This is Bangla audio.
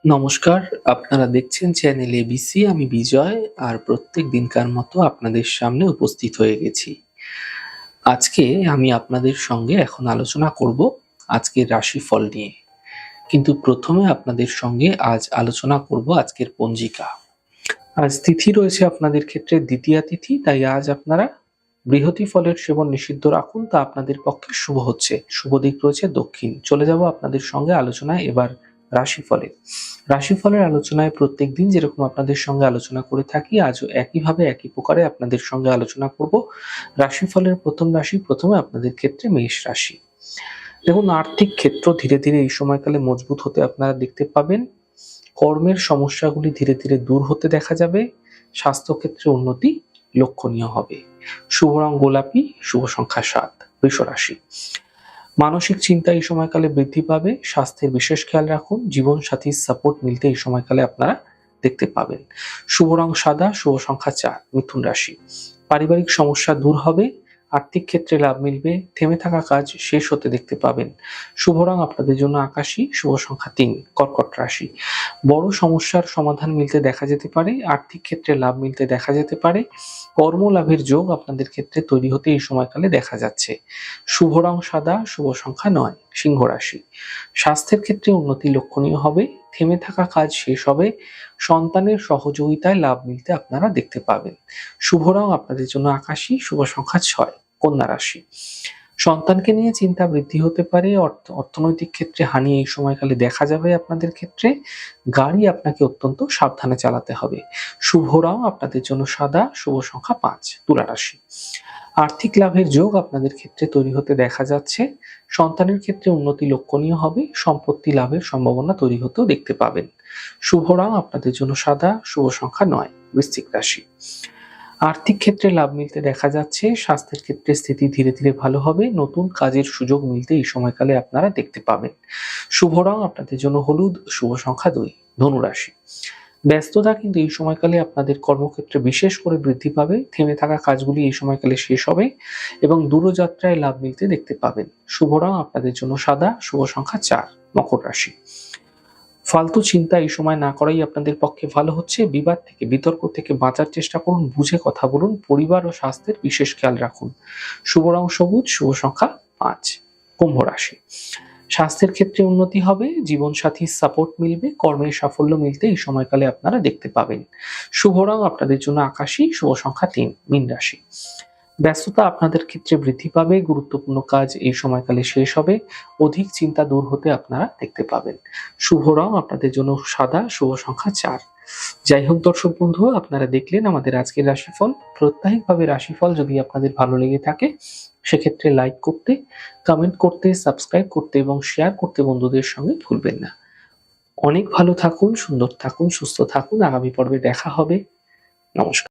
নমস্কার, আপনারা দেখছেন চ্যানেল এবিসি। আমি বিজয় আর প্রত্যেক দিনকার মতো আপনাদের সামনে উপস্থিত হয়ে গেছি। আজকে আমি আপনাদের সঙ্গে এখন আলোচনা করব আজকের রাশিফল নিয়ে। কিন্তু প্রথমে আপনাদের সঙ্গে আজ আলোচনা করব আজকের পঞ্জিকা। আজ তিথি রয়েছে আপনাদের ক্ষেত্রে দ্বিতীয়া তিথি, তাই আজ আপনারা বৃহতি ফলের সেবন নিষিদ্ধ রাখুন, তা আপনাদের পক্ষে শুভ হচ্ছে। শুভ দিক রয়েছে দক্ষিণ। চলে যাব আপনাদের সঙ্গে আলোচনায় এবার রাশিফলের। রাশিফলের আলোচনায় প্রত্যেকদিন যেরকম আপনাদের সঙ্গে আলোচনা করে থাকি, আজও একইভাবে একই প্রকারে আপনাদের সঙ্গে আলোচনা করব। রাশিফলের প্রথম রাশি, প্রথমে আপনাদের ক্ষেত্রে মেষ রাশি। দেখুন, আর্থিক ক্ষেত্র ধীরে ধীরে এই সময়কালে মজবুত হতে আপনারা দেখতে পাবেন। কর্মের সমস্যাগুলি ধীরে ধীরে দূর হতে দেখা যাবে। স্বাস্থ্যক্ষেত্রে উন্নতি লক্ষণীয় হবে। শুভ রং গোলাপি, শুভ সংখ্যা 7। বৃষ রাশি। মানসিক চিন্তা এই সময়কালে বৃদ্ধি পাবে। স্বাস্থ্যের বিশেষ খেয়াল রাখুন। জীবন সাথীর সাপোর্ট মিলতে এই সময়কালে আপনারা দেখতে পাবেন। শুভ রং সাদা, শুভ সংখ্যা 4। মিথুন রাশি। পারিবারিক সমস্যা দূর হবে। আর্থিক ক্ষেত্রে লাভ মিলবে। থেমে থাকা কাজ শেষ হতে দেখতে পাবেন। শুভ রং আপনাদের জন্য আকাশী, শুভ সংখ্যা 3। কর্কট রাশি। বড় সমস্যার সমাধান মিলতে দেখা যেতে পারে। আর্থিক ক্ষেত্রে লাভ মিলতে দেখা যেতে পারে। কর্ম লাভের যোগ আপনাদের ক্ষেত্রে তৈরি হতে এই সময়কালে দেখা যাচ্ছে। শুভ রং সাদা, শুভ সংখ্যা 9। সিংহ রাশি। স্বাস্থ্যের ক্ষেত্রে উন্নতি লক্ষণীয় হবে। থেমে থাকা কাজ শেষ হবে। সন্তানের সহযোগিতায় লাভ মিলতে আপনারা দেখতে পাবেন। শুভ রং আপনাদের জন্য আকাশী, শুভ সংখ্যা 6। কন্যা রাশি। সন্তানকে নিয়ে চিন্তা বৃদ্ধি হতে পারে। অর্থনৈতিক ক্ষেত্রে হানি এই সময়কালে দেখা যাবে আপনাদের ক্ষেত্রে। গাড়ি আপনাকে অত্যন্ত সাবধানে চালাতে হবে। শুভ রং আপনাদের জন্য সাদা, শুভ সংখ্যা 5। তুলা রাশি। আর্থিক লাভের যোগ আপনাদের ক্ষেত্রে তৈরি হতে দেখা যাচ্ছে। সন্তানের ক্ষেত্রে উন্নতি লক্ষণীয় হবে। সম্পত্তি লাভের সম্ভাবনা তৈরি হতেও দেখতে পাবেন। শুভ রং আপনাদের জন্য সাদা, শুভ সংখ্যা 9। বৃশ্চিক রাশি। আর্থিক ক্ষেত্রে লাভ মিলতে দেখা যাচ্ছে। স্বাস্থ্যের ক্ষেত্রে স্থিতি ধীরে ধীরে ভালো হবে। নতুন কাজের সুযোগ মিলতে এই সময়কালে আপনারা দেখতে পাবেন। শুভ রং আপনাদের জন্য হলুদ, শুভ সংখ্যা 2। ধনু রাশি। ব্যস্ততা কিন্তু এই সময়কালে আপনাদের কর্মক্ষেত্রে বিশেষ করে বৃদ্ধি পাবে। থেমে থাকা কাজগুলি এই সময়কালে শেষ হবে এবং দূরযাত্রায় লাভ মিলতে দেখতে পাবেন। শুভ রং আপনাদের জন্য সাদা, শুভ সংখ্যা 4। মকর রাশি। ফালতু চিন্তা এই সময় না করাই আপনাদের পক্ষে ভালো হচ্ছে। বিবাদ থেকে, বিতর্ক থেকে বাঁচার চেষ্টা করুন। বুঝে কথা বলুন। পরিবার ও স্বাস্থ্যের বিশেষ খেয়াল রাখুন। শুভ রং সবুজ, শুভ সংখ্যা 5। কুম্ভ রাশি। স্বাস্থ্যের ক্ষেত্রে উন্নতি হবে। জীবন সাথীর সাপোর্ট মিলবে। কর্মের সাফল্য মিলতে এই সময়কালে আপনারা দেখতে পাবেন। শুভ রং আপনাদের জন্য আকাশী, শুভ সংখ্যা 3। মীন রাশি। ব্যস্ততা আপনাদের ক্ষেত্রে বৃদ্ধি পাবে। গুরুত্বপূর্ণ কাজ এই সময়কালে শেষ হবে। অধিক চিন্তা দূর হতে আপনারা দেখতে পাবেন। শুভ রং আপনাদের জন্য সাদা, শুভ সংখ্যা 4। যাই হোক দর্শক বন্ধু, আপনারা দেখলেন আমাদের আজকের রাশিফল। প্রত্যাহিকভাবে রাশিফল যদি আপনাদের ভালো লেগে থাকে, সেক্ষেত্রে লাইক করতে, কমেন্ট করতে, সাবস্ক্রাইব করতে এবং শেয়ার করতে বন্ধুদের সঙ্গে ভুলবেন না। অনেক ভালো থাকুন, সুন্দর থাকুন, সুস্থ থাকুন। আগামী পর্বে দেখা হবে। নমস্কার।